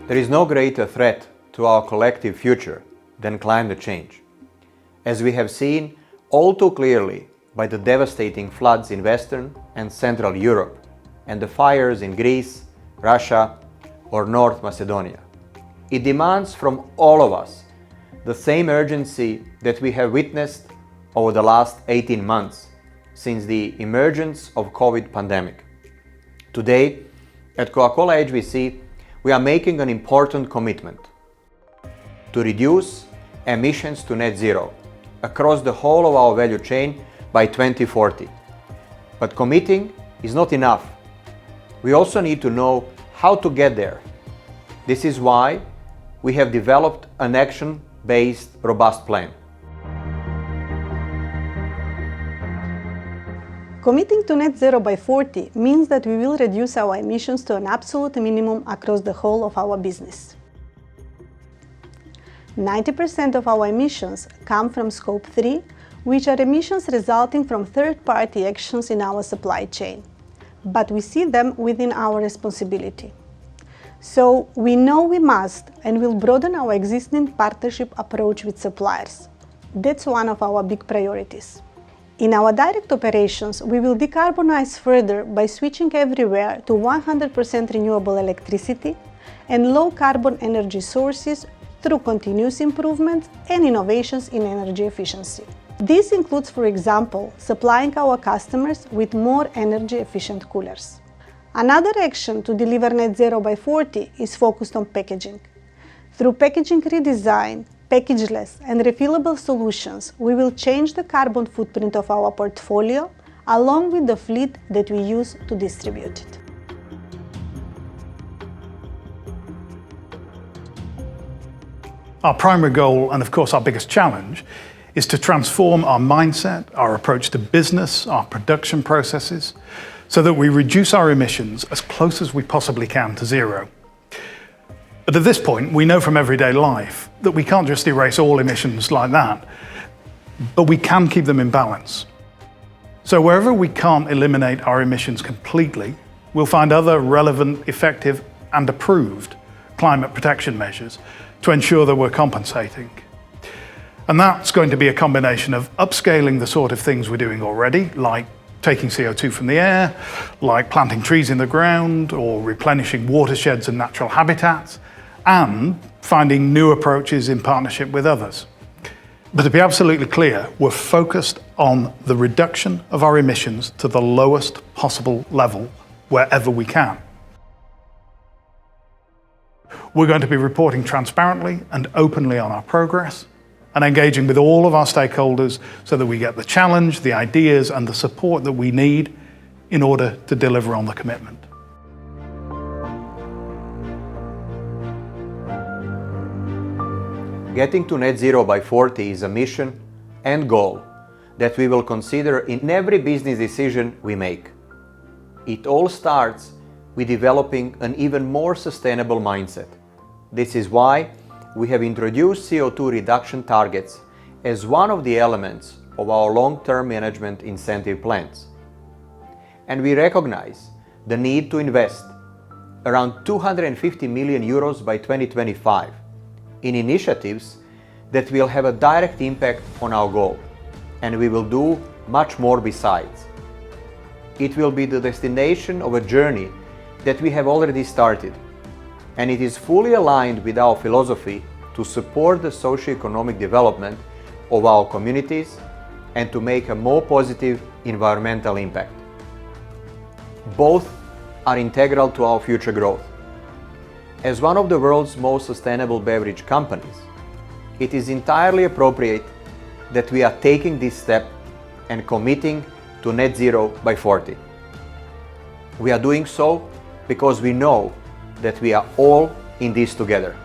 There is no greater threat to our collective future than climate change, as we have seen all too clearly by the devastating floods in Western and Central Europe and the fires in Greece, Russia, or North Macedonia. It demands from all of us the same urgency that we have witnessed over the last 18 months since the emergence of COVID pandemic. Today, at Coca-Cola HBC, we are making an important commitment to reduce emissions to net zero across the whole of our value chain by 2040. But committing is not enough. We also need to know how to get there. This is why we have developed an action-based, robust plan. Committing to net zero by 40 means that we will reduce our emissions to an absolute minimum across the whole of our business. 90% of our emissions come from Scope 3, which are emissions resulting from third-party actions in our supply chain. But we see them within our responsibility. So we know we must and will broaden our existing partnership approach with suppliers. That's one of our big priorities. In our direct operations, we will decarbonize further by switching everywhere to 100% renewable electricity and low-carbon energy sources through continuous improvement and innovations in energy efficiency. This includes, for example, supplying our customers with more energy-efficient coolers. Another action to deliver net zero by 40 is focused on packaging. Through packaging redesign, packageless and refillable solutions, we will change the carbon footprint of our portfolio along with the fleet that we use to distribute it. Our primary goal, and of course our biggest challenge, is to transform our mindset, our approach to business, our production processes, so that we reduce our emissions as close as we possibly can to zero. But at this point, we know from everyday life that we can't just erase all emissions like that, but we can keep them in balance. So wherever we can't eliminate our emissions completely, we'll find other relevant, effective, and approved climate protection measures to ensure that we're compensating. And that's going to be a combination of upscaling the sort of things we're doing already, like taking CO2 from the air, like planting trees in the ground, or replenishing watersheds and natural habitats, and finding new approaches in partnership with others. But to be absolutely clear, we're focused on the reduction of our emissions to the lowest possible level wherever we can. We're going to be reporting transparently and openly on our progress and engaging with all of our stakeholders so that we get the challenge, the ideas, and the support that we need in order to deliver on the commitment. Getting to net zero by 40 is a mission and goal that we will consider in every business decision we make. It all starts with developing an even more sustainable mindset. This is why we have introduced CO2 reduction targets as one of the elements of our long-term management incentive plans. And we recognize the need to invest around 250 million euros by 2025 in initiatives that will have a direct impact on our goal, and we will do much more besides. It will be the destination of a journey that we have already started, and it is fully aligned with our philosophy to support the socio-economic development of our communities and to make a more positive environmental impact. Both are integral to our future growth. As one of the world's most sustainable beverage companies, it is entirely appropriate that we are taking this step and committing to net zero by 40. We are doing so because we know that we are all in this together.